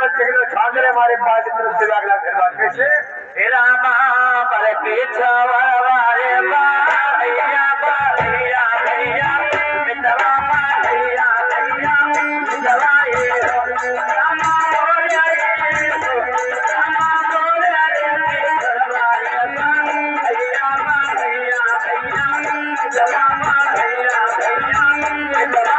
बच्चे को छागरे हमारे पास तरफ से अगला फिर बात कैसे रामा पर के छवारे भैया भैया भैया मितवा भैया भैया मितवा ये रामा बोले रामा बोले भैया भैया भैया मितवा भैया भैया मितवा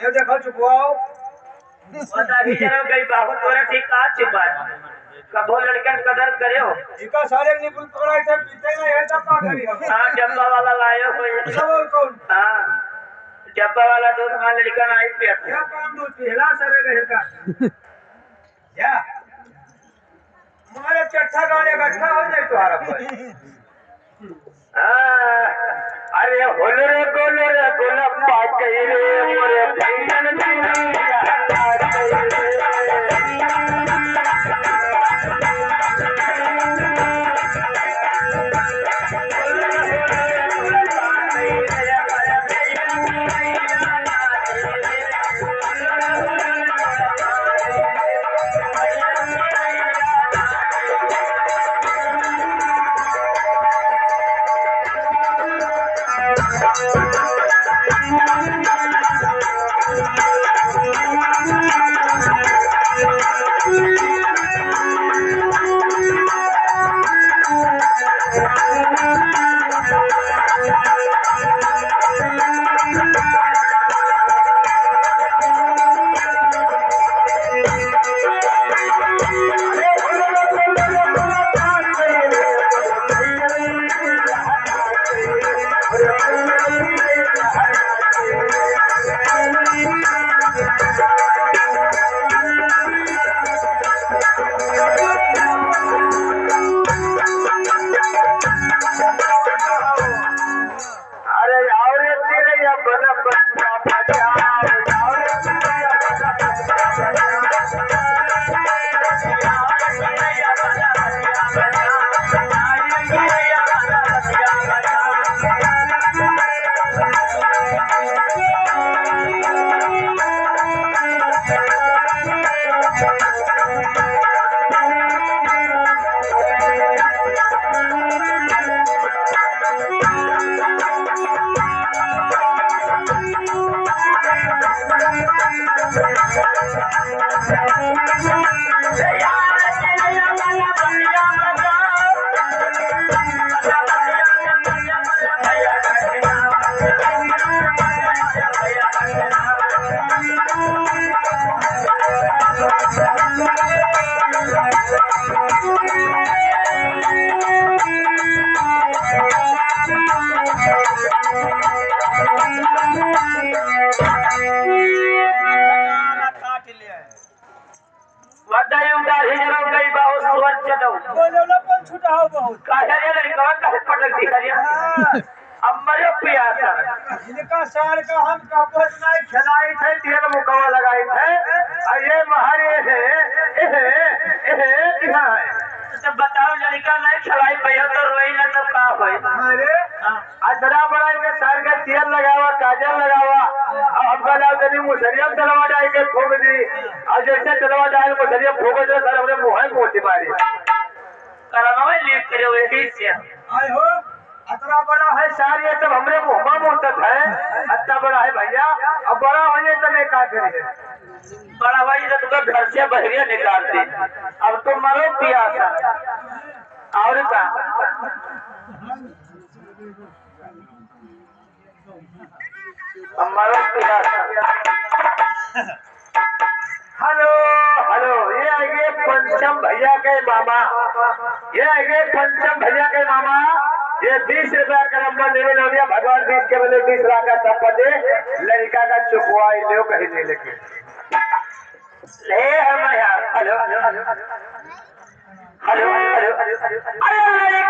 ये देखो चुपवाओ बता भी जरा गई बाबू तोरा ठीक का छिपा कबो लड़कन कदर करे हो इका सारे निपुल पकड़ा इधर पीते ना है तब का करी हां डब्बा वाला लायो हो सब कौन हां डब्बा वाला दूध हां लड़कन आई पे क्या काम दूध पहला सरे गए का या हमारे चट्टा गाने इकट्ठा हो जाए तुम्हारा पर अरे होलरे गोलरे गोलप्पा कई रे मोरे भैया काट लिया वदायूं दाढ़ी जरो गई बहुत स्वच्छ दो बोलो पण छुटा हो बहुत काहे रे लड़का काहे पटक दी करिया अब मरे पियासा इनका साल का हम कपस नहीं खिलाई थे तेल मुकवा लगाई थे और ये महारे है कहाँ है तो बताओ लड़का नहीं खिलाई पैया तो रोई ना तब कहाँ होई अरे अदरा बड़ा के सार का तेल लगावा काजल लगावा अब गला तनी मुसरिया तलवा डाल के ठोक दी और जैसे तलवा डाल मुसरिया ठोक दे सर हमने मुंह में मोती मारी कराना में लीव करे हुए ही से आए हो अतरा बड़ा है सार ये सब हमरे मुंह में मोतत है अत्ता बड़ा है भैया अब बड़ा होने तने का करे बड़ा भाई जब तो घर से बहरिया निकाल दी अब तो मरो पियासा और का मरो पियासा हेलो हेलो ये आगे पंचम भैया के मामा ये आगे पंचम भैया के मामा ये 20 रुपया का नंबर ले लो दिया भगवान 20 के बदले 20 लाख का संपत्ति लड़का का चुकवाई लो कहीं नहीं लेके ले हम यार हेलो हेलो हेलो हेलो अरे